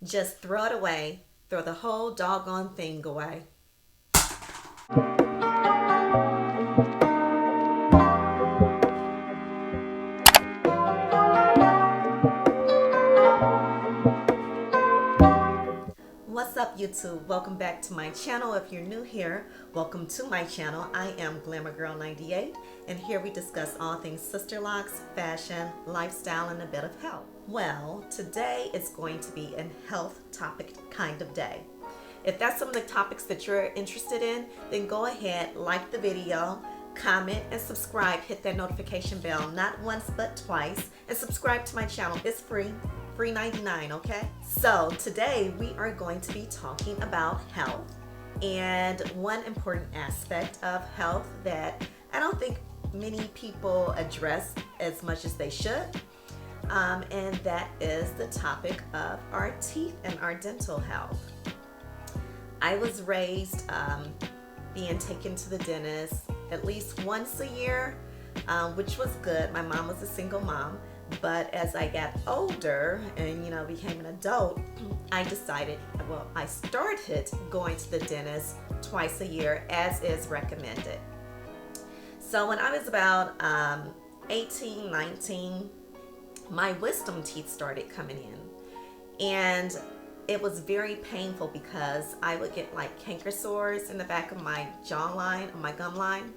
Just throw it away. Throw the whole doggone thing away. What's up, YouTube? Welcome back to my channel. If you're new here, welcome to my channel. I am Glamour Girl 98, and here we discuss all things Sisterlocks, fashion, lifestyle, and a bit of health. Well, today is going to be a health topic kind of day. If that's some of the topics that you're interested in, then go ahead, like the video, comment, and subscribe. Hit that notification bell, not once but twice, and subscribe to my channel. It's free. Free 99, okay? So today we are going to be talking about health, and one important aspect of health that I don't think many people address as much as they should, and that is the topic of our teeth and our dental health. I was raised being taken to the dentist at least once a year, which was good. My mom was a single mom. But as I got older and, became an adult, I started going to the dentist twice a year as is recommended. So when I was about 18, 19, my wisdom teeth started coming in. And it was very painful because I would get like canker sores in the back of my jawline, my gum line.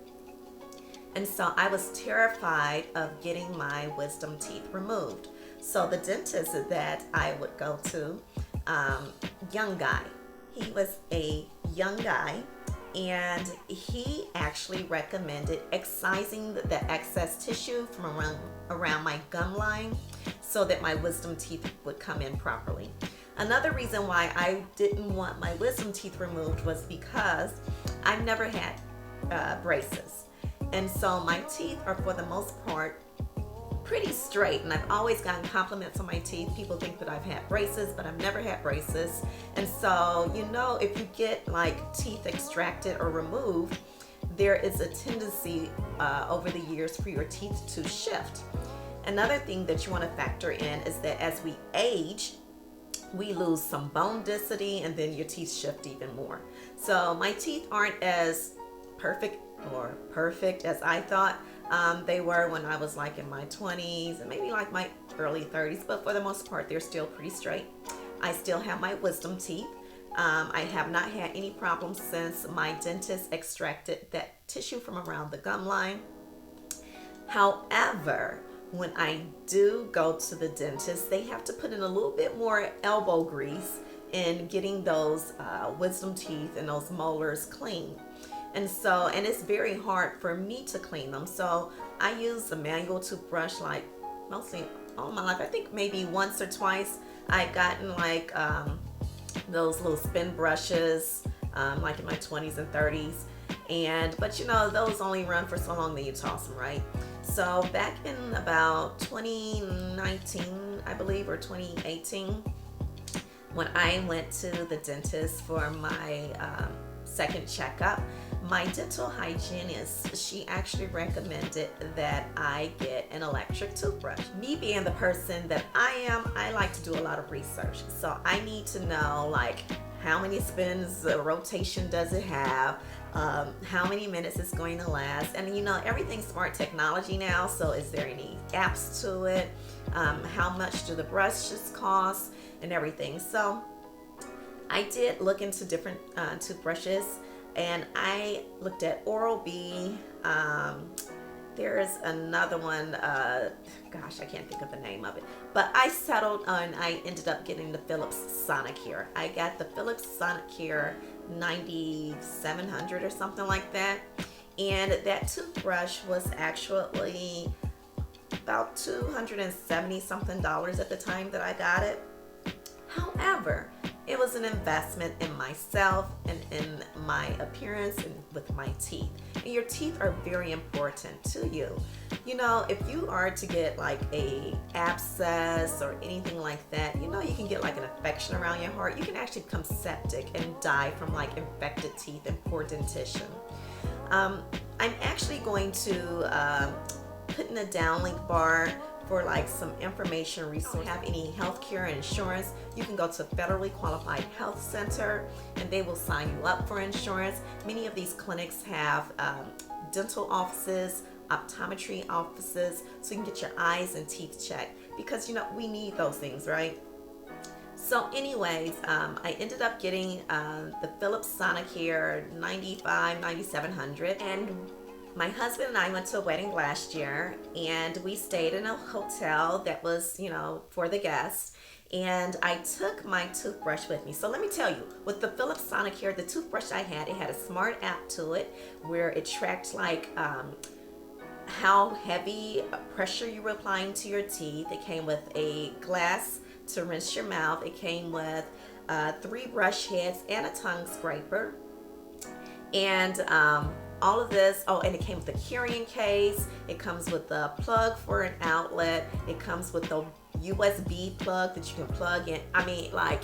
And so I was terrified of getting my wisdom teeth removed. So the dentist that I would go to, young guy, he was a young guy, and he actually recommended excising the excess tissue from around my gum line so that my wisdom teeth would come in properly. Another reason why I didn't want my wisdom teeth removed was because I've never had braces. And so my teeth are, for the most part, pretty straight. And I've always gotten compliments on my teeth. People think that I've had braces, but I've never had braces. And so, if you get like teeth extracted or removed, there is a tendency over the years for your teeth to shift. Another thing that you want to factor in is that as we age, we lose some bone density, and then your teeth shift even more. So my teeth aren't as perfect as I thought they were when I was like in my 20s and maybe like my early 30s, but for the most part they're still pretty straight. I still have my wisdom teeth. I have not had any problems since my dentist extracted that tissue from around the gum line. However, when I do go to the dentist, they have to put in a little bit more elbow grease in getting those wisdom teeth and those molars clean. And it's very hard for me to clean them. So I use a manual toothbrush like mostly all my life. I think maybe once or twice I've gotten like those little spin brushes like in my 20s and 30s. But those only run for so long that you toss them, right? So back in about 2019, I believe, or 2018, when I went to the dentist for my second checkup, my dental hygienist, she actually recommended that I get an electric toothbrush. Me being the person that I am, I like to do a lot of research. So I need to know like how many spins, rotation does it have, how many minutes it's going to last. And everything's smart technology now, so is there any apps to it? How much do the brushes cost and everything? So I did look into different toothbrushes, and I looked at Oral-B. There is another one, gosh, I can't think of the name of it. But I settled on, I ended up getting the Philips Sonicare. I got the Philips Sonicare 9700 or something like that. And that toothbrush was actually about $270 something at the time that I got it. However, it was an investment in myself and in my appearance and with my teeth. And your teeth are very important to you. If you are to get like a abscess or anything like that, you can get like an infection around your heart. You can actually become septic and die from like infected teeth and poor dentition. I'm actually going to put in a downlink bar for like some information resources, have any healthcare and insurance, you can go to Federally Qualified Health Center and they will sign you up for insurance. Many of these clinics have dental offices, optometry offices, so you can get your eyes and teeth checked, because you know we need those things, right? So anyways, I ended up getting the Philips Sonicare 9700, and my husband and I went to a wedding last year, and we stayed in a hotel that was, you know, for the guests, and I took my toothbrush with me. So let me tell you, with the Philips Sonicare, the toothbrush I had, it had a smart app to it where it tracked like how heavy pressure you were applying to your teeth. It came with a glass to rinse your mouth. It came with 3 brush heads and a tongue scraper. And all of this, oh, and it came with a carrying case. It comes with a plug for an outlet. It comes with the USB plug that you can plug in. I mean, like,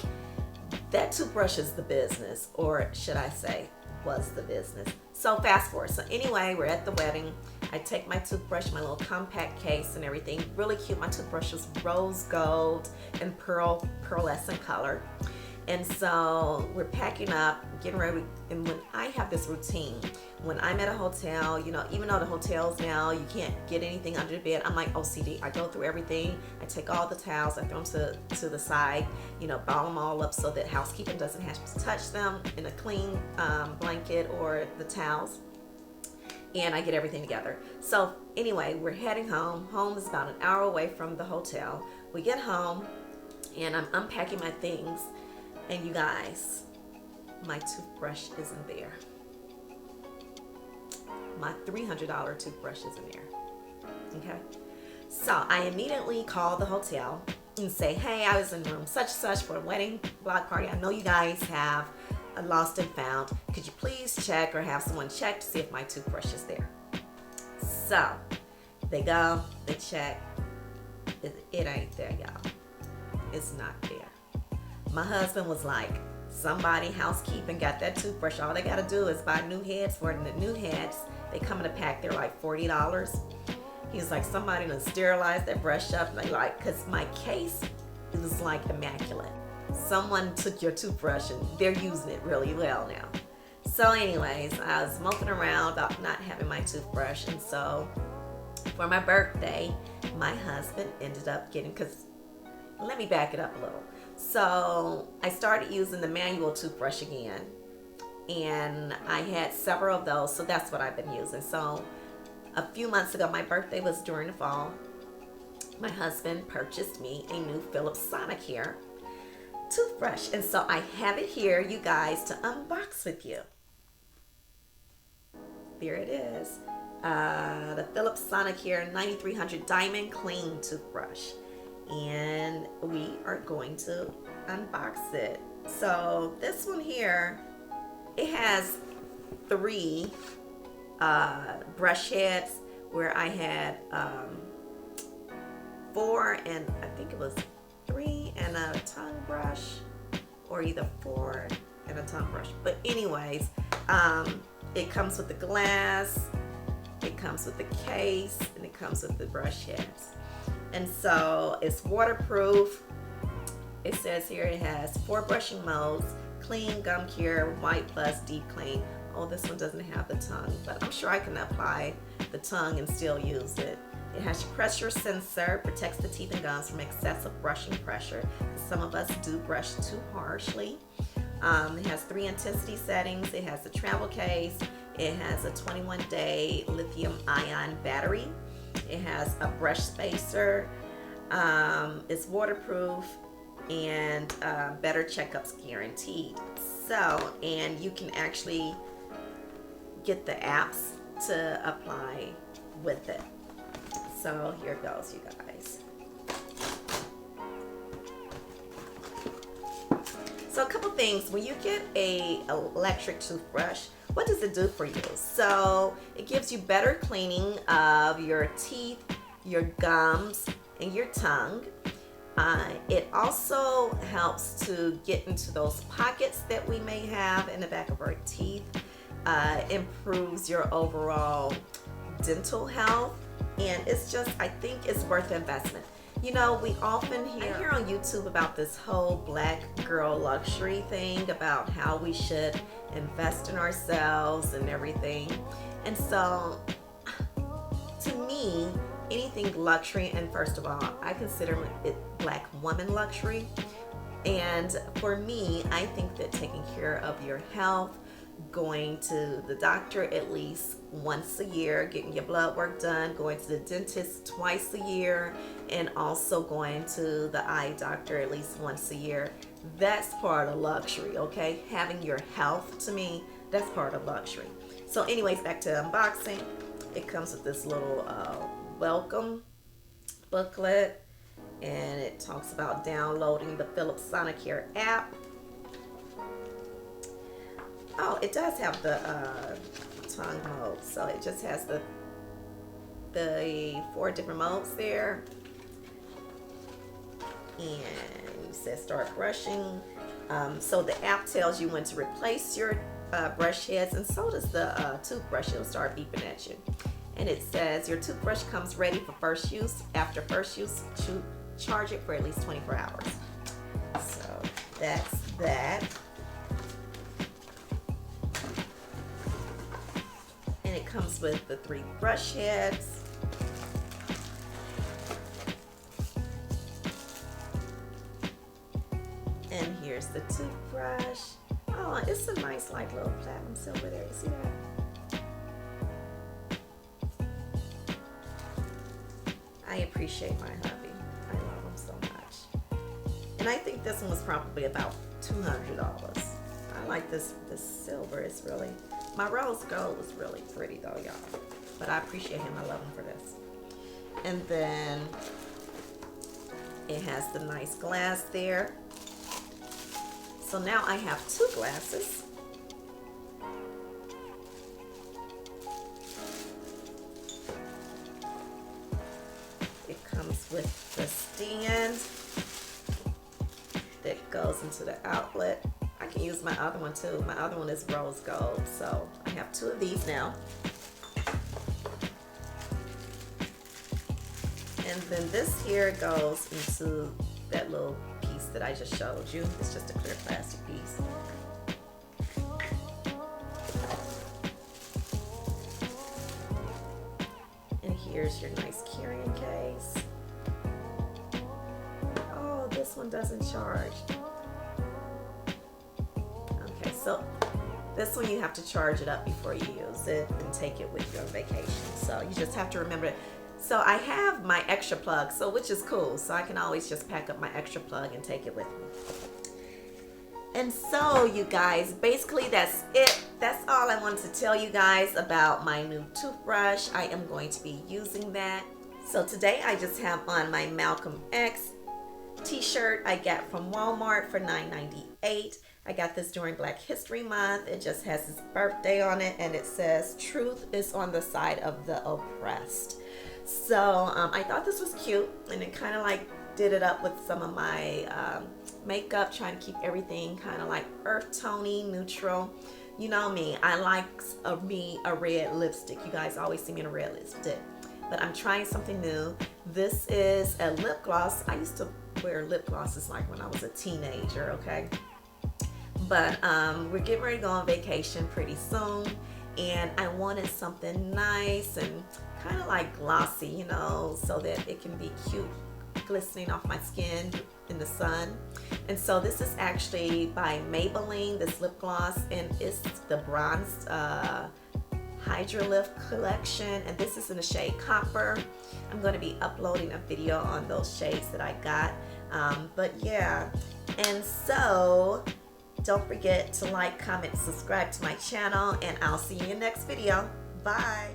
that toothbrush is the business, or should I say, was the business. So fast forward. So anyway, we're at the wedding. I take my toothbrush, my little compact case and everything. Really cute. My toothbrush was rose gold and pearlescent color. And so we're packing up, getting ready. And when I have this routine, when I'm at a hotel, you know, even though the hotels now, you can't get anything under the bed, I'm like OCD. I go through everything. I take all the towels, I throw them to the side, you know, ball them all up so that housekeeping doesn't have to touch them, in a clean blanket or the towels. And I get everything together. So anyway, we're heading home. Home is about an hour away from the hotel. We get home and I'm unpacking my things. And you guys, my toothbrush isn't there. My $300 toothbrush isn't there. Okay? So I immediately call the hotel and say, hey, I was in room such and such for a wedding block party. I know you guys have a lost and found. Could you please check or have someone check to see if my toothbrush is there? So they go, they check. It ain't there, y'all. It's not there. My husband was like, somebody housekeeping got that toothbrush. All they got to do is buy new heads for it. And the new heads, they come in a pack. They're like $40. He's like, somebody done sterilized that brush up. And they like, because my case, it was like immaculate. Someone took your toothbrush and they're using it really well now. So anyways, I was moping around about not having my toothbrush. And so for my birthday, my husband ended up getting, because let me back it up a little. So I started using the manual toothbrush again, and I had several of those, so that's what I've been using. So a few months ago, my birthday was during the fall, my husband purchased me a new Philips Sonicare toothbrush, and so I have it here, you guys, to unbox with you. There it is, the Philips Sonicare 9300 Diamond Clean Toothbrush. And we are going to unbox it. So this one here, it has 3 brush heads, where I had 4 and I think it was 3 and a tongue brush, or either 4 and a tongue brush. But anyways, it comes with the glass, it comes with the case, and it comes with the brush heads. And so it's waterproof. It says here it has 4 brushing modes: clean, gum cure, white plus, deep clean. Oh, this one doesn't have the tongue, but I'm sure I can apply the tongue and still use it. It has your pressure sensor, protects the teeth and gums from excessive brushing pressure. Some of us do brush too harshly. It has 3 intensity settings. It has a travel case. It has a 21-day lithium-ion battery. It has a brush spacer. It's waterproof, and better checkups guaranteed. So, and you can actually get the apps to apply with it. So here goes, you guys. So a couple things. When you get a electric toothbrush, what does it do for you? So it gives you better cleaning of your teeth, your gums, and your tongue. It also helps to get into those pockets that we may have in the back of our teeth. Improves your overall dental health. and it's just, I think it's worth the investment. You know, we often hear on YouTube about this whole black girl luxury thing, about how we should invest in ourselves and everything. And so to me, anything luxury, and first of all, I consider it black woman luxury. And for me, I think that taking care of your health, going to the doctor at least once a year, getting your blood work done, going to the dentist twice a year, and also going to the eye doctor at least once a year, that's part of luxury, okay? Having your health, to me, that's part of luxury. So anyways, back to unboxing. It comes with this little welcome booklet, and it talks about downloading the Philips Sonicare app. Oh, it does have the tongue mode, so it just has the 4 different modes there. And it says start brushing. So the app tells you when to replace your brush heads, and so does the toothbrush. It'll start beeping at you. And it says your toothbrush comes ready for first use. After first use, charge it for at least 24 hours. So that's that. And it comes with the 3 brush heads. And here's the toothbrush. Oh, it's a nice like little platinum silver there. You see that? I appreciate my hubby. I love him so much. And I think this one was probably about $200. I like this silver. It's really, my rose gold was really pretty though, y'all. But I appreciate him. I love him for this. And then it has the nice glass there. So now I have 2 glasses. It comes with the stand that goes into the outlet. I can use my other one too. My other one is rose gold, so I have 2 of these now. And then this here goes into that little piece that I just showed you. It's just a clear plastic piece. And here's your nice carrying case. Oh, this one doesn't charge. Okay, so this one you have to charge it up before you use it and take it with you on vacation. So you just have to remember it. So I have my extra plug, so which is cool. So I can always just pack up my extra plug and take it with me. And so you guys, basically that's it. That's all I wanted to tell you guys about my new toothbrush. I am going to be using that. So today I just have on my Malcolm X t-shirt I got from Walmart for $9.98. I got this during Black History Month. It just has his birthday on it, and it says truth is on the side of the oppressed. So I thought this was cute, and it kind of like did it up with some of my makeup, trying to keep everything kind of like earth tony, neutral. You know me, I like a red lipstick. You guys always see me in a red lipstick, but I'm trying something new. This is a lip gloss. I used to wear lip glosses like when I was a teenager, okay? But we're getting ready to go on vacation pretty soon, and I wanted something nice and kind of like glossy, you know, so that it can be cute, glistening off my skin in the sun. And so this is actually by Maybelline, this lip gloss, and it's the Bronze Hydra Lift collection, and this is in the shade Copper. I'm going to be uploading a video on those shades that I got. But yeah, and so don't forget to like, comment, subscribe to my channel, and I'll see you in the next video. Bye.